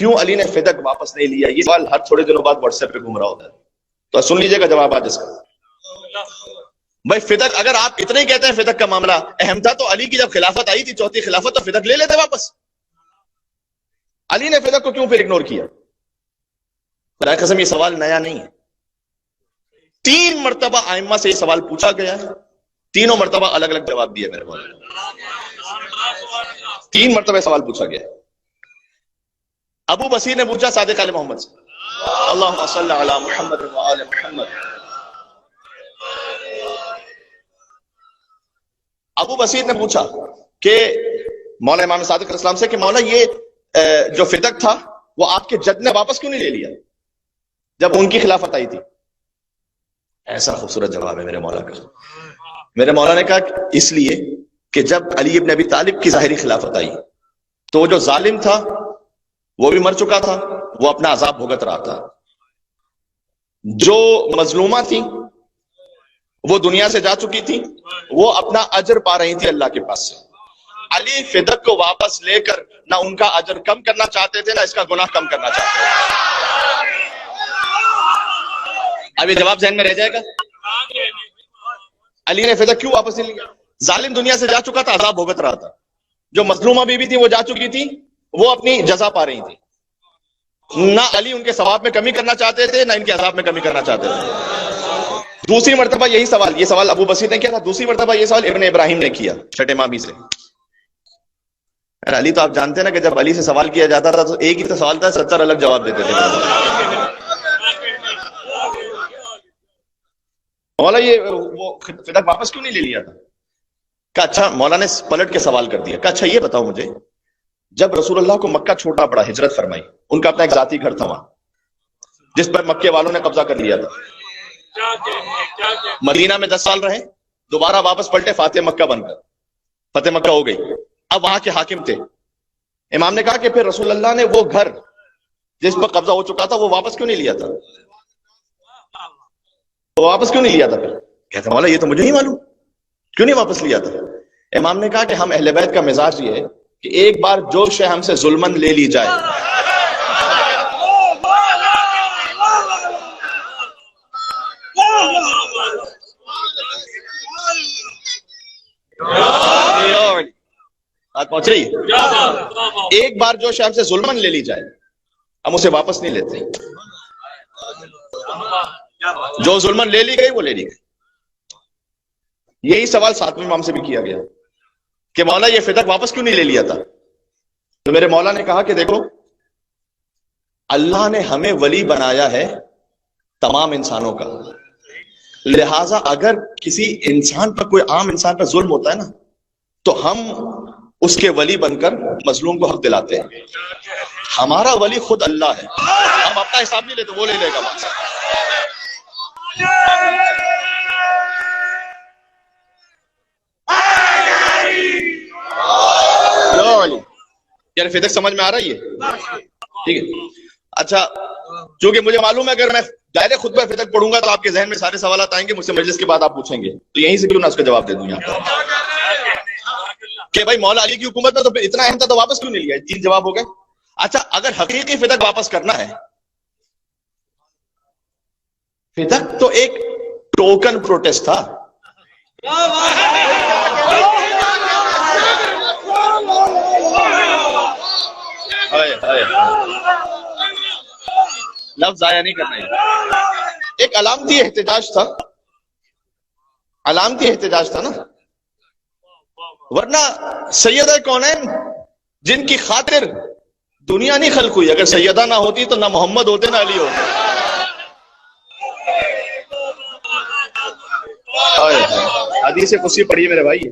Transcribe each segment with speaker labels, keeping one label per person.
Speaker 1: کیوں علی نے فدق واپس نہیں لیا؟ یہ سوال ہر تھوڑے دنوں بعد واٹس ایپ پہ گھوم رہا ہوتا ہے، تو سن لیجئے گا جواب آج اس کا۔ بھائی فدق، اگر آپ اتنے ہی کہتے ہیں فدق کا معاملہ اہم تھا تو علی کی جب خلافت آئی تھی، چوتھی خلافت، تو فدق لے لیتے واپس۔ علی نے فدق کو کیوں پھر اگنور کیا؟ خدا قسم یہ سوال نیا نہیں ہے، 3 مرتبہ ائمہ سے یہ سوال پوچھا گیا ہے، تینوں مرتبہ الگ الگ جواب دیا میرے مولانا، 3 مرتبہ سوال پوچھا گیا۔ ابو بصیر نے پوچھا صادق آل محمد سے، اللہم صل علی محمد وآل محمد۔ ابو بصیر نے پوچھا کہ مولا امام صادق علیہ السلام سے کہ مولا یہ جو فدق تھا وہ آپ کے جد نے واپس کیوں نہیں لے لیا جب ان کی خلافت آئی تھی؟ ایسا خوبصورت جواب ہے میرے مولا کا۔ میرے مولا نے کہا اس لیے کہ جب علی ابن ابی طالب کی ظاہری خلافت آئی تو وہ جو ظالم تھا وہ بھی مر چکا تھا، وہ اپنا عذاب بھگت رہا تھا، جو مظلومہ تھی وہ دنیا سے جا چکی تھی، وہ اپنا اجر پا رہی تھی اللہ کے پاس سے۔ علی فدق کو واپس لے کر نہ ان کا اجر کم کرنا چاہتے تھے، نہ اس کا گناہ کم کرنا چاہتے تھے۔ اب یہ جواب ذہن میں رہ جائے گا؟ علی نے فدق کیوں واپس نہیں لیا؟ ظالم دنیا سے جا چکا تھا، عذاب بھگت رہا تھا، جو مظلومہ بیوی تھی وہ جا چکی تھی، وہ اپنی جزا پا رہی تھی، نہ علی ان کے ثواب میں کمی کرنا چاہتے تھے نہ ان کے عذاب میں کمی کرنا چاہتے تھے۔ دوسری مرتبہ یہی سوال، یہ سوال ابو بصیر نے کیا تھا، دوسری مرتبہ یہ سوال ابن ابراہیم نے کیا چھٹے مابی سے۔ علی تو آپ جانتے ہیں نا کہ جب علی سے سوال کیا جاتا تھا تو ایک ہی تو سوال تھا، 70 الگ جواب دیتے تھے۔ مولا یہ وہ فدق واپس کیوں نہیں لے لیا تھا؟ کہا اچھا، مولا نے پلٹ کے سوال کر دیا، کہا اچھا یہ بتاؤ مجھے، جب رسول اللہ کو مکہ چھوڑنا پڑا، ہجرت فرمائی، ان کا اپنا ایک ذاتی گھر تھا وہاں جس پر مکے والوں نے قبضہ کر لیا تھا، مدینہ میں 10 سال رہے، دوبارہ واپس پلٹے فاتح مکہ بن کر، فتح مکہ ہو گئی، اب وہاں کے حاکم تھے۔ امام نے کہا کہ پھر رسول اللہ نے وہ گھر جس پر قبضہ ہو چکا تھا وہ واپس کیوں نہیں لیا تھا؟ وہ واپس کیوں نہیں لیا تھا؟ پھر کہتا مولا یہ تو مجھے نہیں معلوم، کیوں نہیں واپس لیا تھا؟ امام نے کہا کہ ہم اہل بیت کا مزاج یہ ہے کہ ایک بار جو شے ہم سے ظلمن لے لی جائے بات پہنچ رہی ہے، ایک بار جو شے ہم سے ظلمن لے لی جائے ہم اسے واپس نہیں لیتے، جو ظلمن لے لی گئی وہ لے لی گئی۔ یہی سوال 7ویں امام سے بھی کیا گیا کہ مولا یہ فدق واپس کیوں نہیں لے لیا تھا؟ تو میرے مولا نے کہا کہ دیکھو اللہ نے ہمیں ولی بنایا ہے تمام انسانوں کا، لہٰذا اگر کسی انسان پر، کوئی عام انسان پر ظلم ہوتا ہے نا تو ہم اس کے ولی بن کر مظلوم کو حق دلاتے ہیں۔ ہمارا ولی خود اللہ ہے، ہم اپنا حساب نہیں لیتے، وہ لے لے گا وہاں سے۔ یعنی فدق سمجھ میں آ رہی ہے؟ ٹھیک ہے، اچھا چونکہ مجھے معلوم ہے اگر میں دائرے خطبہ فدق پڑھوں گا تو آپ کے ذہن میں سارے سوالات آئیں گے، مجھ سے مجلس کے بعد آپ پوچھیں گے، تو یہیں سے کیوں نہ اس کا جواب دے دوں یہاں کہ بھائی مولا علی کی حکومت میں تو اتنا اہم تھا تو واپس کیوں نہیں لیا؟ 3 جواب ہو گئے۔ اچھا اگر حقیقی فدق واپس کرنا ہے، فدق تو ایک ٹوکن پروٹیسٹ تھا، لفظ ضائع نہیں کرنا ہے، ایک علامتی احتجاج تھا، علامتی احتجاج تھا نا، ورنہ سیدہ کونین جن کی خاطر دنیا نہیں خلق ہوئی، اگر سیدہ نہ ہوتی تو نہ محمد ہوتے نہ علی ہوتے۔ حدیث قدسی پڑھی میرے بھائی،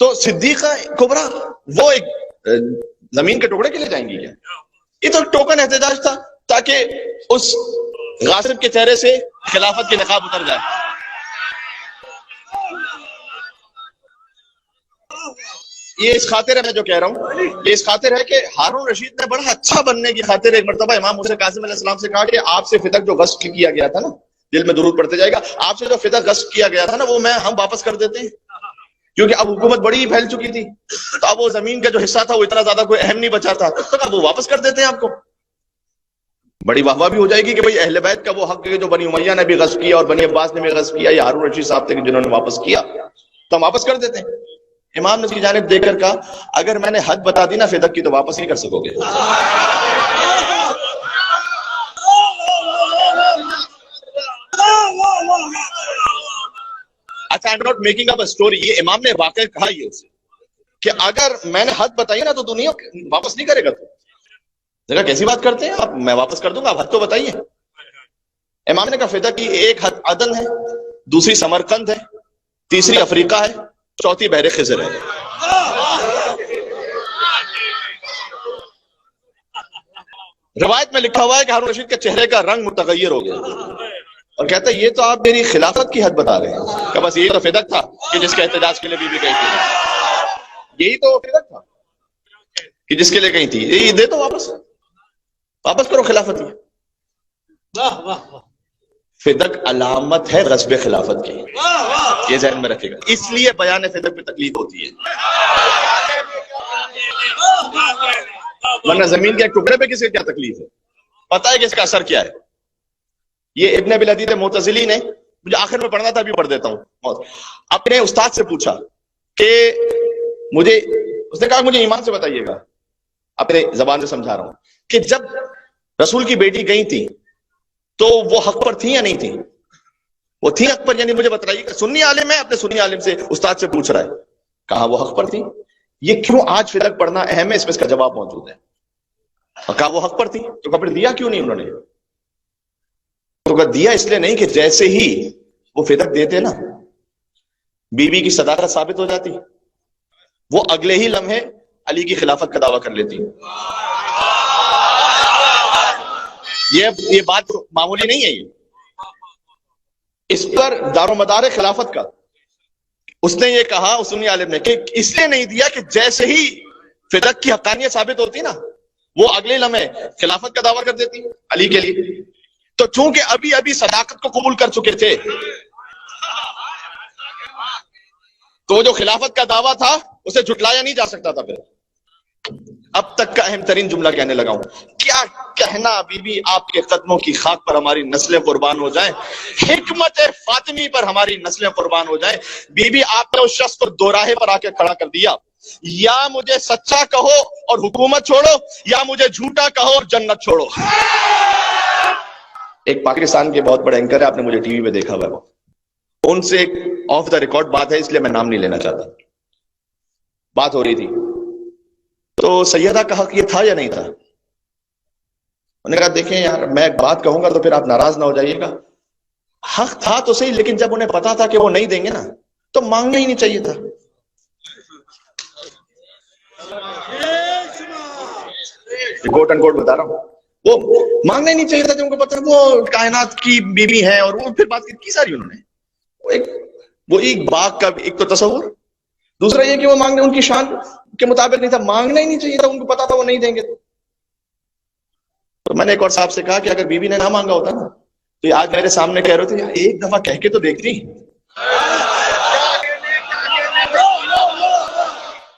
Speaker 1: تو صدیقہ کبریٰ وہ ایک زمین کے ٹکڑے کے لیے جائیں گی کیا؟ یہ تو ٹوکن احتجاج تھا تاکہ اس غاصب کے چہرے سے خلافت کی نقاب اتر جائے۔ یہ اس خاطر ہے، میں جو کہہ رہا ہوں یہ اس خاطر ہے کہ ہارون رشید نے بڑا اچھا بننے کی خاطر ایک مرتبہ امام موسیٰ کاظم علیہ السلام سے کہا کہ آپ سے فدق جو غصب کیا گیا تھا نا، دل میں درود پڑھتے جائے گا، آپ سے جو فدق غصب کیا گیا تھا نا وہ ہم واپس کر دیتے ہیں، کیونکہ اب حکومت بڑی ہی پھیل چکی تھی، تو اب وہ زمین کا جو حصہ تھا وہ اتنا زیادہ کوئی اہم نہیں بچا تھا، تو اب وہ واپس کر دیتے ہیں آپ کو. بڑی واہ واہ بھی ہو جائے گی کہ بھئی اہل بیت کا وہ حق ہے جو بنی امیہ نے بھی غصب کیا اور بنی عباس نے بھی غصب کیا، یا ہارون رشید صاحب تھے کہ جنہوں نے واپس کیا، تو ہم واپس کر دیتے ہیں. امام نے اس کی جانب دیکھ کر کہا اگر میں نے حد بتا دی نا فدق کی تو واپس نہیں کر سکو گے. اچھا، I'm not making up a story، یہ امام نے واقع کہا یہ اسے کہ اگر میں نے حد بتائی نا تو دنیا واپس نہیں کرے گا. تو دیکھا کیسی بات کرتے ہیں آپ، میں واپس کر دوں گا، آپ حد تو بتائیے. امام نے کہا فدق کی ایک حد عدن ہے، دوسری سمرقند ہے، تیسری افریقہ ہے، چوتھی بحر خضر ہے. روایت میں لکھا ہوا ہے کہ ہارون رشید کے چہرے کا رنگ متغیر ہو گیا اور کہتا ہے یہ تو آپ میری خلافت کی حد بتا رہے ہیں، کہ بس یہی تو فدق تھا کہ جس کے احتجاج کے لیے بی بی گئی تھی، یہی تو فدق تھا کہ جس کے لیے گئی تھی، یہ دے تو واپس کرو خلافت. فدق علامت ہے غصب خلافت کی، یہ ذہن میں رکھے گا، اس لیے بیان فدق پہ تکلیف ہوتی ہے. ورنہ زمین کے ایک ٹکڑے پہ کسی کیا تکلیف ہے، پتہ ہے کہ اس کا اثر کیا ہے. یہ ابن ابی العدید معتزلی نے، مجھے آخر میں پڑھنا تھا ابھی پڑھ دیتا ہوں، اپنے استاد سے پوچھا کہ اس نے کہا مجھے ایمان سے بتائیے گا، اپنے زبان سے سمجھا رہا ہوں، کہ جب رسول کی بیٹی گئی تھی تو وہ حق پر تھی یا نہیں تھی؟ وہ تھی حق پر، یعنی مجھے بتائیے کہ سنی عالم ہے، اپنے سنی عالم سے استاد سے پوچھ رہا ہے. کہا وہ حق پر تھی. یہ کیوں آج فدق پڑھنا اہم ہے، اس میں اس کا جواب موجود ہے. کہا وہ حق پر تھی، تو کپڑے دیا کیوں نہیں انہوں نے؟ تو کہا دیا اس لیے نہیں کہ جیسے ہی وہ فدق دیتے نا بی بی کی صداقت ثابت ہو جاتی، وہ اگلے ہی لمحے علی کی خلافت کا دعویٰ کر لیتی. یہ بات معمولی نہیں ہے، یہ اس پر دار و مدار خلافت کا. اس نے یہ کہا اس سنی عالم نے کہ اس لیے نہیں دیا کہ جیسے ہی فدق کی حقانیت ثابت ہوتی نا وہ اگلے لمحے خلافت کا دعویٰ کر دیتی علی کے لیے. تو چونکہ ابھی ابھی صداقت کو قبول کر چکے تھے تو جو خلافت کا دعویٰ تھا اسے جھٹلایا نہیں جا سکتا تھا. پھر اب تک کا اہم ترین جملہ کہنے لگا ہوں، کیا کہنا بی بی آپ کے قدموں کی خاک پر ہماری نسلیں قربان ہو جائیں، حکمت فاطمی پر ہماری نسلیں قربان ہو جائیں. بی بی آپ نے اس شخص کو دو راہے پر آ کے کھڑا کر دیا، یا مجھے سچا کہو اور حکومت چھوڑو، یا مجھے جھوٹا کہو اور جنت چھوڑو. ایک پاکستان کے بہت بڑے اینکر ہے، آپ نے مجھے ٹی وی پہ دیکھا ہوا ہے، ان سے ایک آف دا ریکارڈ بات ہے، اس لیے میں نام نہیں لینا چاہتا. بات ہو رہی تھی تو سیدہ کا حق یہ تھا یا نہیں تھا؟ انہوں نے کہا دیکھیں یار میں ایک بات کہوں گا تو پھر آپ ناراض نہ ہو جائیے گا، حق تھا تو صحیح، لیکن جب انہیں پتا تھا کہ وہ نہیں دیں گے نا تو مانگنا ہی نہیں چاہیے تھا. کوٹ ان کوٹ بتا رہا ہوں، وہ مانگنا ہی نہیں چاہیے تھا جب ان کو پتا وہ کائنات کی بیوی ہے. اور وہ پھر بات کی ساری انہوں نے وہ ایک باغ کا ایک تو تصور، دوسرا یہ کہ وہ مانگنے ان کی شان کے مطابق نہیں تھا، مانگنا ہی نہیں چاہیے تھا، ان کو پتا تھا وہ نہیں دیں گے. تو میں نے ایک اور صاحب سے کہا کہ اگر بیوی نے نہ مانگا ہوتا نا تو یہ آج میرے سامنے کہہ رہے تھے ایک دفعہ کہہ کے تو دیکھتی